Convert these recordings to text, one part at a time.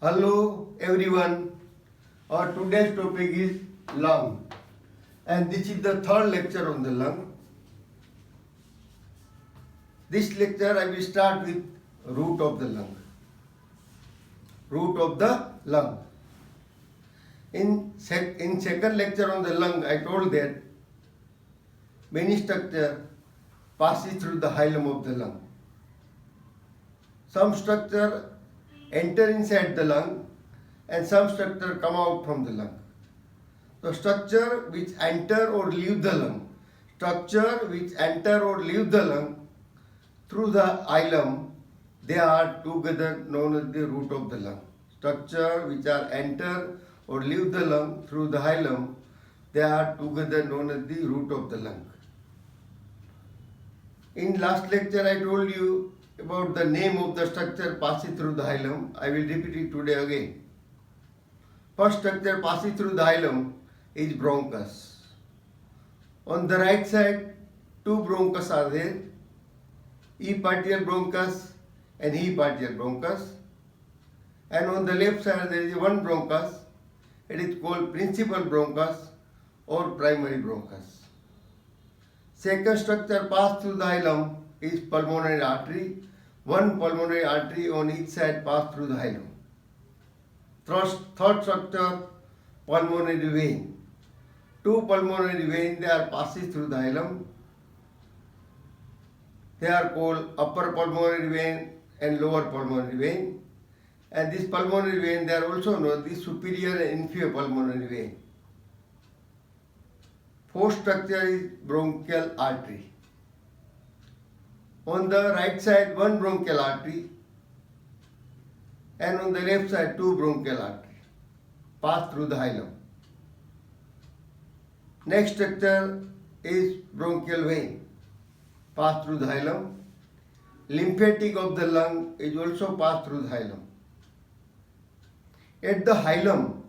Hello everyone. Our today's topic is lung, and this is the third lecture on the lung. This lecture I will start with root of the lung. Root of the lung. In second lecture on the lung, I told that many structure passes through the hilum of the lung. Some structure enter inside the lung and some structure come out from the lung. The structure which enter or leave the lung, through the hilum, they are together known as the root of the lung. Structure which are enter or leave the lung through the hilum, they are together known as the root of the lung. In last lecture I told you about the name of the structure passing through the hilum. I will repeat it today again. First structure passing through the hilum is bronchus. On the right side, two bronchus are there, epicardial bronchus and hepatic bronchus. And on the left side there is one bronchus. It is called principal bronchus or primary bronchus. Second structure passed through the hilum is pulmonary artery. One pulmonary artery on each side passed through the hilum. Third structure, pulmonary vein. Two pulmonary veins, they are passing through the hilum. They are called upper pulmonary vein and lower pulmonary vein. And this pulmonary vein, they are also known as the superior and inferior pulmonary vein. Fourth structure is bronchial artery. On the right side, one bronchial artery, and on the left side, two bronchial arteries pass through the hilum. Next structure is bronchial vein, pass through the hilum. Lymphatic of the lung is also passed through the hilum. At the hilum,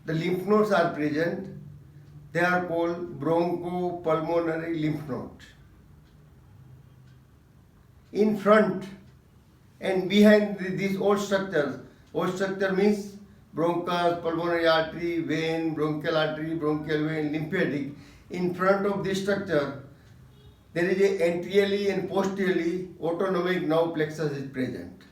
the lymph nodes are present. They are called bronchopulmonary lymph nodes. In front and behind these all structure means bronchus, pulmonary artery, vein, bronchial vein, lymphatic. In front of this structure, there is a anteriorly and posteriorly autonomic nerve plexus is present.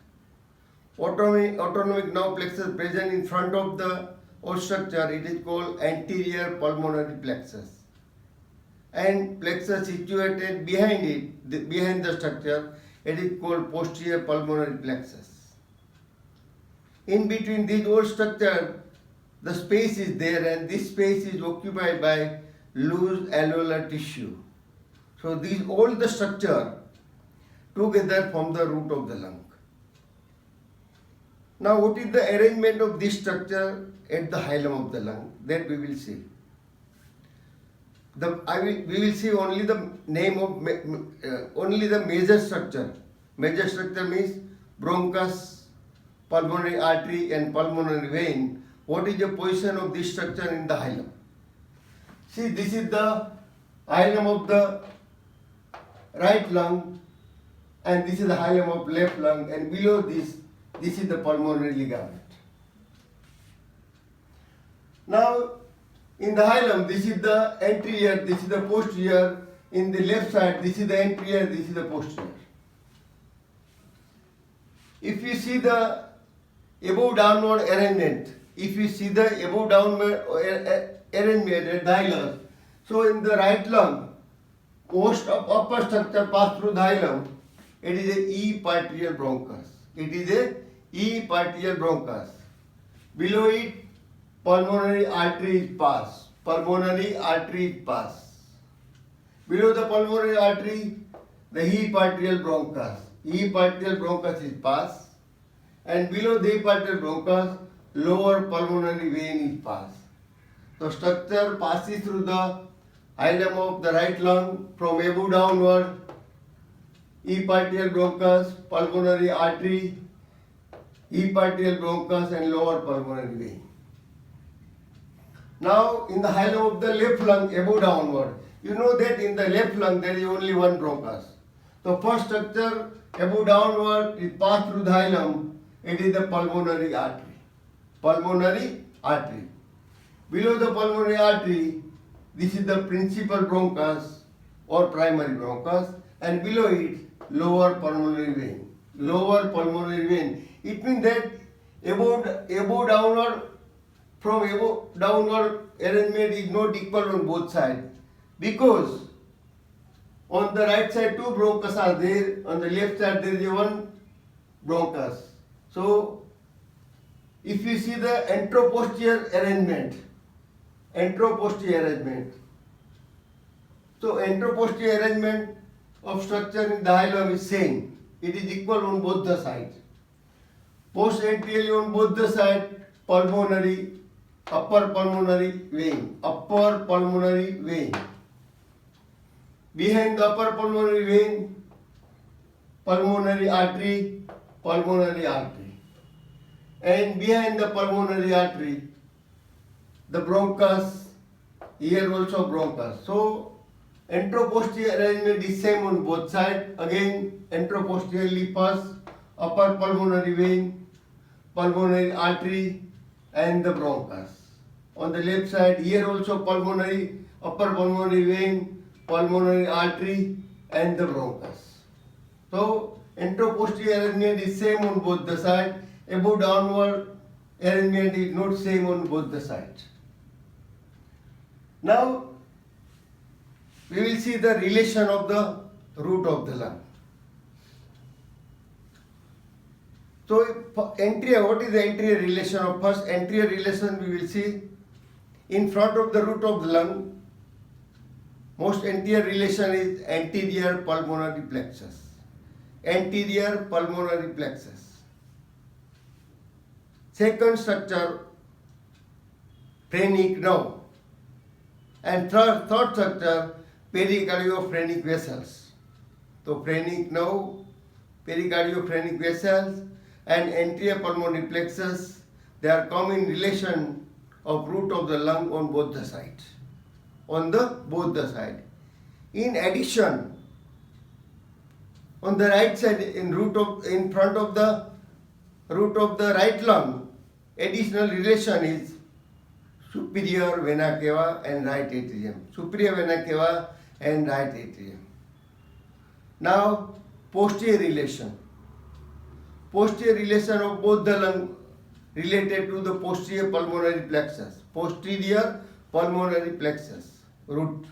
Autonomic nerve plexus present in front of the whole structure, it is called anterior pulmonary plexus. And plexus situated behind it, behind the structure, it is called posterior pulmonary plexus. In between these whole structure, the space is there, and this space is occupied by loose alveolar tissue. So these all the structure together form the root of the lung. Now what is the arrangement of this structure at the hilum of the lung? That we will see. We will see only the name of only the major structure. Major structure means bronchus, pulmonary artery and pulmonary vein. What is the position of this structure in the hilum? See, this is the hilum of the right lung, and this is the hilum of left lung, and below this is the pulmonary ligament. Now, in the hilum, this is the anterior, this is the posterior. In the left side, this is the anterior, this is the posterior. If you see the above downward arrangement, arrangement at the hilum, so in the right lung, most of upper structure pass through the hilum. It is a epicardial bronchus. Below it, pulmonary arteries pass. Below the pulmonary artery, the epicardial bronchus is pass. And below the epicardial bronchus, lower pulmonary vein is pass. The structure passes through the hilum of the right lung from above downward. Epicardial bronchus, pulmonary artery, epicardial bronchus and lower pulmonary vein. Now in the hilum of the left lung, above downward, you know that in the left lung there is only one bronchus. The first structure above downward is passed through the hilum, it is the pulmonary artery. Pulmonary artery. Below the pulmonary artery, this is the principal bronchus or primary bronchus, and below it, lower pulmonary vein. Lower pulmonary vein. It means that above downward, from above downward arrangement is not equal on both sides, because on the right side two bronchus are there, on the left side there is one bronchus. So if you see the anteroposterior arrangement, so anteroposterior arrangement of structure in the hilum is same. It is equal on both the sides. Postanteriorly on both the sides, pulmonary, upper pulmonary vein. Behind the upper pulmonary vein, pulmonary artery. And behind the pulmonary artery, the bronchus, here also bronchus. So anteroposterior arrangement is same on both sides. Again, anteroposteriorly first, upper pulmonary vein, pulmonary artery, and the bronchus. On the left side, here also pulmonary, upper pulmonary vein, pulmonary artery, and the bronchus. So anteroposterior arrangement is same on both the sides. Above downward arrangement is not same on both the sides. Now we will see the relation of the root of the lung. So anterior, what is the anterior relation of first? Anterior relation we will see in front of the root of the lung. Most anterior relation is anterior pulmonary plexus. Anterior pulmonary plexus. Second structure, phrenic nerve. And third structure, pericardiophrenic vessels. So phrenic nerve, pericardiophrenic vessels, and anterior pulmonary plexus, they are come in relation of root of the lung on both the sides. Both the side. In addition, on the right side, in front of the root of the right lung, additional relation is superior vena cava and right atrium. Superior vena cava and right atrium. Now, posterior relation. Posterior relation of both the lung related to the posterior pulmonary plexus. Posterior pulmonary plexus, root.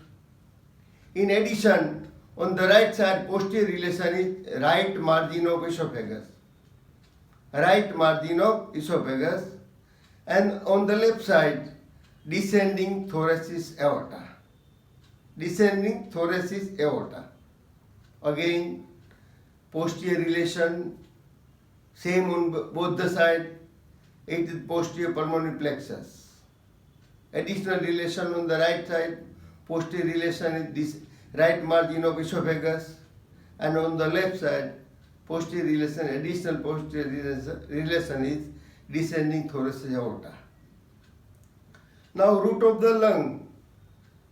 In addition, on the right side, posterior relation is right margin of esophagus. Right margin of esophagus. And on the left side, descending thoracic aorta. Descending thoracic aorta. Again, posterior relation, same on both the sides. It is posterior pulmonary plexus. Additional relation on the right side, posterior relation is this right margin of esophagus, and on the left side, posterior relation, additional posterior relation is descending thoracic aorta. Now, root of the lung.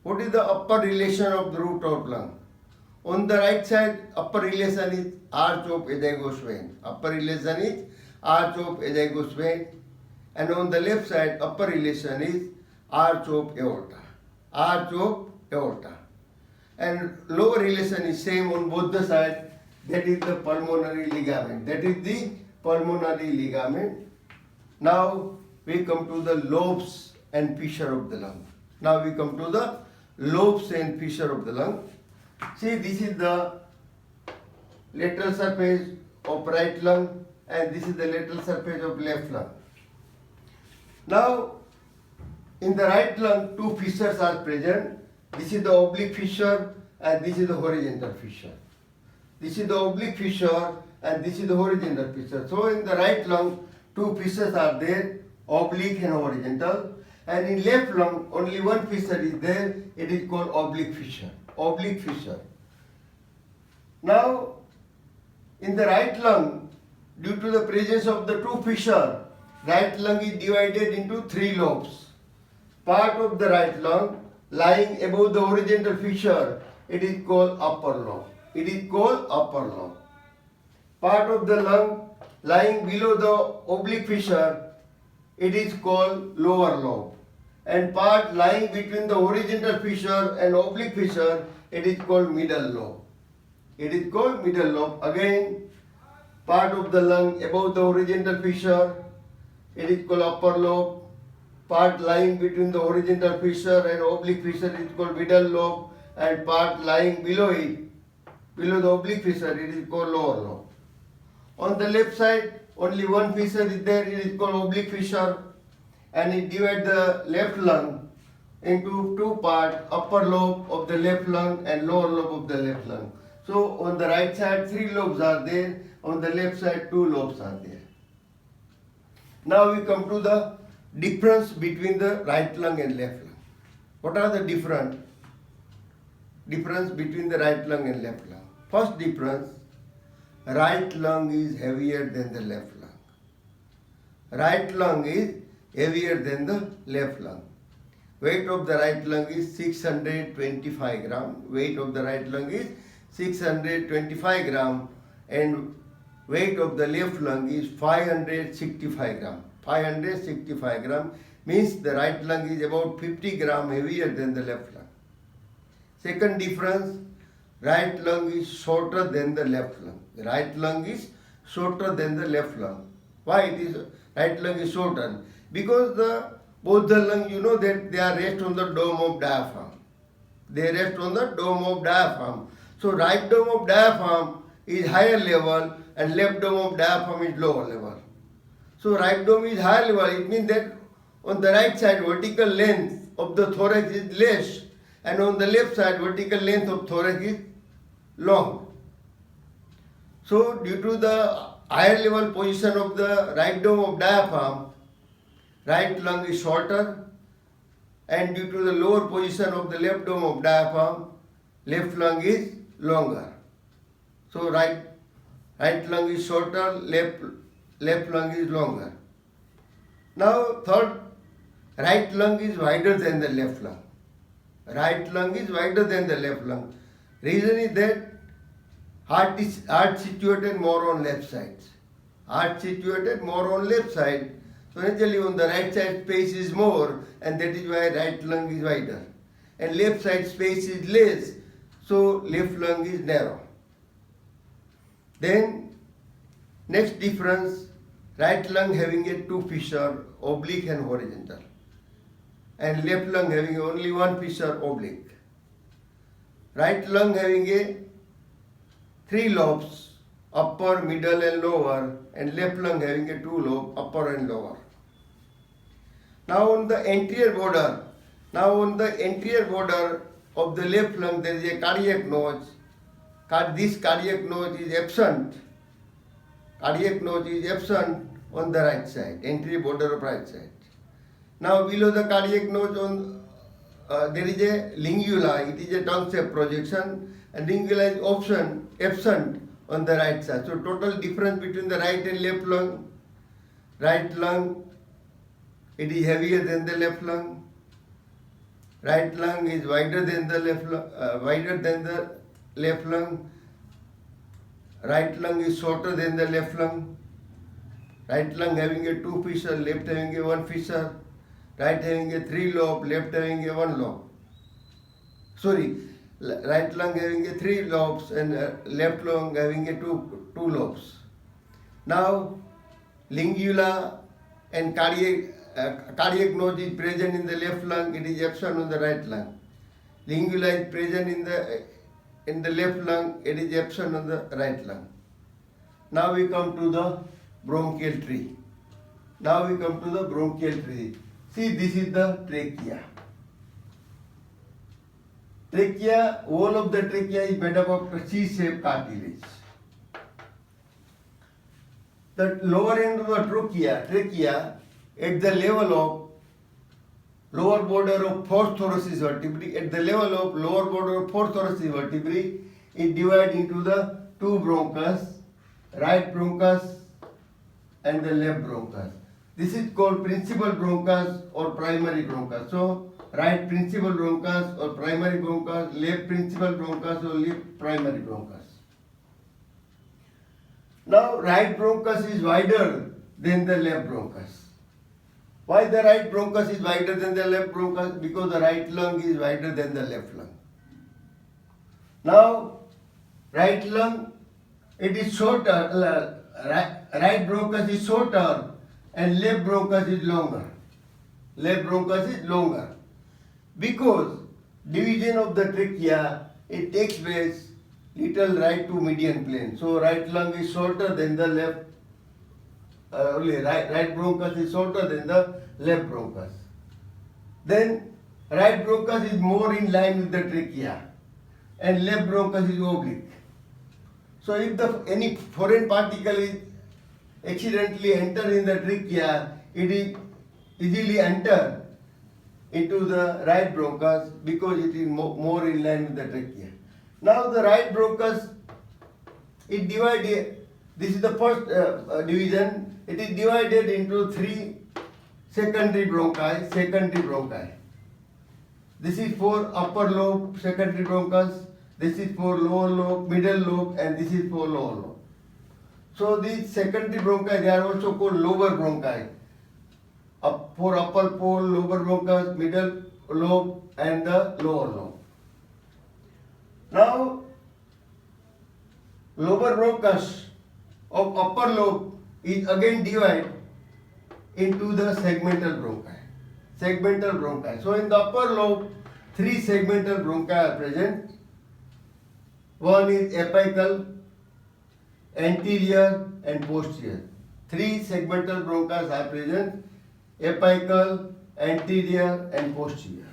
What is the upper relation of the root of lung? On the right side, upper relation is arch of azygos vein. Upper relation is arch of azygos vein. And on the left side, upper relation is arch of aorta. Arch of aorta. And lower relation is same on both the sides. That is the pulmonary ligament. Now we come to the lobes and fissure of the lung. See, this is the lateral surface of right lung, and this is the lateral surface of left lung. Now, in the right lung, two fissures are present. This is the oblique fissure and this is the horizontal fissure. This is the oblique fissure and this is the horizontal fissure. So, in the right lung, two fissures are there, oblique and horizontal. And in left lung, only one fissure is there. It is called oblique fissure. Now, in the right lung, due to the presence of the two fissures, right lung is divided into three lobes. Part of the right lung lying above the horizontal fissure, it is called upper lobe. Part of the lung lying below the oblique fissure, it is called lower lobe. And part lying between the horizontal fissure and oblique fissure, it is called middle lobe. It is called middle lobe. Again, part of the lung above the horizontal fissure, it is called upper lobe. Part lying between the horizontal fissure and oblique fissure is called middle lobe, and part lying below it, below the oblique fissure, it is called lower lobe. On the left side, only one fissure is there, it is called oblique fissure, and it divides the left lung into two parts, upper lobe of the left lung and lower lobe of the left lung. So on the right side, 3 lobes are there, on the left side, 2 lobes are there. Now we come to the difference between the right lung and left lung. What are the difference between the right lung and left lung? First difference, right lung is heavier than the left lung. Right lung is heavier than the left lung. Weight of the right lung is 625 gram. Weight of the right lung is 625 gram, and weight of the left lung is 565 gram. 565 gram means the right lung is about 50 gram heavier than the left lung. Second difference, right lung is shorter than the left lung. The right lung is shorter than the left lung. Why it is right lung is shorter? Because both the lung, you know that they are rest on the dome of diaphragm. They rest on the dome of diaphragm. So right dome of diaphragm is higher level and left dome of diaphragm is lower level. So right dome is higher level. It means that on the right side vertical length of the thorax is less, and on the left side vertical length of thorax is long. So due to the higher level position of the right dome of diaphragm, right lung is shorter, and due to the lower position of the left dome of diaphragm, left lung is longer. So right lung is shorter, left lung is longer. Now third, right lung is wider than the left lung. Right lung is wider than the left lung. Reason is that heart situated more on left side. Heart situated more on left side. So naturally on the right side space is more, and that is why right lung is wider. And left side space is less, so left lung is narrow. Then next difference, right lung having a 2 fissure, oblique and horizontal, and left lung having only 1 fissure, oblique. Right lung having a 3 lobes, upper, middle and lower, and left lung having a 2 lobe, upper and lower. Now on the anterior border of the left lung there is a cardiac notch. This cardiac notch is absent. Cardiac notch is absent on the right side, anterior border of right side. Now below the cardiac notch there is a lingula. It is a tongue-shaped projection, and lingula is absent on the right side. So total difference between the right and left lung. Right lung, it is heavier than the left lung. Right lung is wider than the left lung. Right lung is shorter than the left lung. Right lung having a 2 fissure, left having a 1 fissure. Right having a 3 lobe, left having a 1 lobe. Right lung having a 3 lobes and left lung having a 2 lobes. Now lingula and cardiac notch is present in the left lung, it is absent on the right lung. Lingula is present in the left lung, it is absent on the right lung. Now we come to the bronchial tree. See, this is the trachea. Whole of the trachea is made up of C-shaped cartilage. The lower end of the trachea at the level of lower border of 4th thoracic vertebrae, it divides into the 2 bronchus, right bronchus and the left bronchus. This is called principal bronchus or primary bronchus. So right principal bronchus or primary bronchus, left principal bronchus or left primary bronchus. Now right bronchus is wider than the left bronchus. Why the right bronchus is wider than the left bronchus? Because the right lung is wider than the left lung. Now right lung, it is shorter, right bronchus is shorter and left bronchus is longer. Left bronchus is longer. Because division of the trachea, it takes place little right to median plane. So right lung is shorter than the left, right bronchus is shorter than the left bronchus. Then right bronchus is more in line with the trachea and left bronchus is oblique. So if any foreign particle is accidentally enter in the trachea, it is easily enter into the right bronchus because it is more in line with the trachea. Now the right bronchus, it divided, this is the first division, it is divided into three secondary bronchi. This is for upper lobe secondary bronchus, this is for lower lobe, middle lobe, and this is for lower lobe. So these secondary bronchi, they are also called lower bronchi. For upper pole, lower bronchus, middle lobe, and the lower lobe. Now, lower bronchus of upper lobe is again divided into the segmental bronchi. So in the upper lobe, three segmental bronchi are present. One is apical, anterior, and posterior. Three segmental bronchi are present: apical, anterior, and posterior.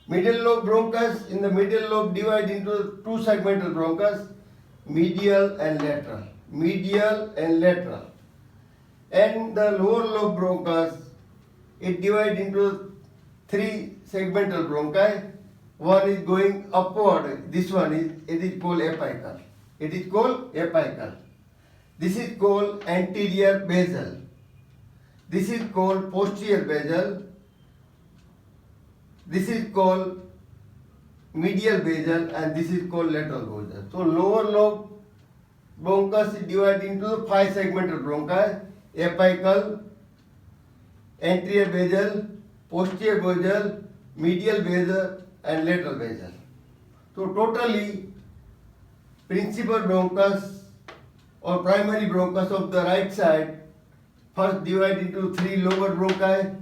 Middle lobe bronchus, in the middle lobe divide into two segmental bronchus, medial and lateral. And the lower lobe bronchus, it divide into three segmental bronchi. One is going upward, this one is called apical. This is called anterior basal. This is called posterior basal. This is called medial basal, and this is called lateral basal. So lower lobe bronchus is divided into five segmental bronchi: apical, anterior basal, posterior basal, medial basal, and lateral basal. So totally, principal bronchus or primary bronchus of the right side first divide into three lower bronchi,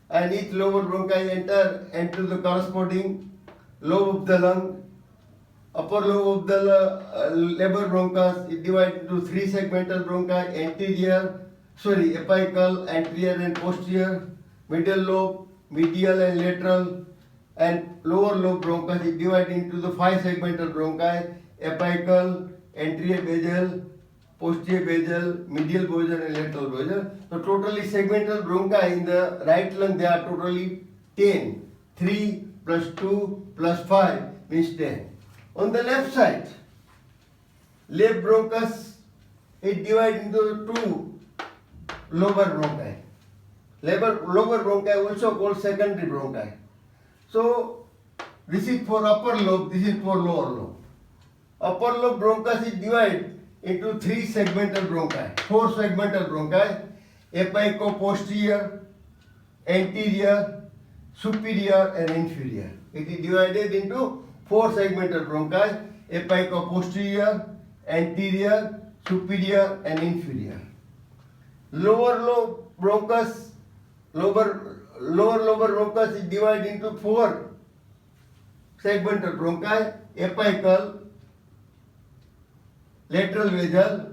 and each lower bronchi enter into the corresponding lobe of the lung. Upper lobe of the lower bronchus is divided into three segmental bronchi: apical, anterior, and posterior. Middle lobe, medial, and lateral. And lower lobe bronchus is divided into the five segmental bronchi: apical, anterior basal, posterior basal, medial basal, and lateral basal. So totally segmental bronchi in the right lung, they are totally 10. 3 plus 2 plus 5 means 10. On the left side, left bronchus is divided into two lower bronchi. Lower bronchi also called secondary bronchi. So this is for upper lobe, this is for lower lobe. Upper lobe bronchus is divided into three segmental bronchi, four segmental bronchi: apico-posterior, anterior, superior, and inferior. It is divided into four segmental bronchi: apico-posterior, anterior, superior, and inferior. Lower lobe bronchus, lower bronchus is divided into four segmental bronchi: apical, lateral basal,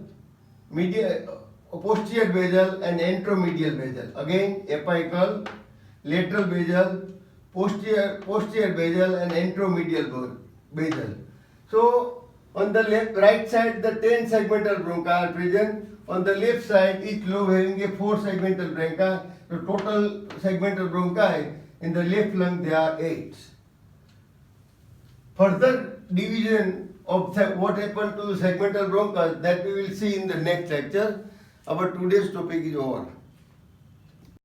posterior basal, and anteromedial basal. Again, apical, lateral basal, posterior basal, and anteromedial basal. So on the right side, the 10 segmental bronchi are present. On the left side, each lobe having a 4 segmental bronchi. The total segmental bronchi in the left lung, they are 8. Further division of what happened to the segmental bronchus, that we will see in the next lecture. Our today's topic is over.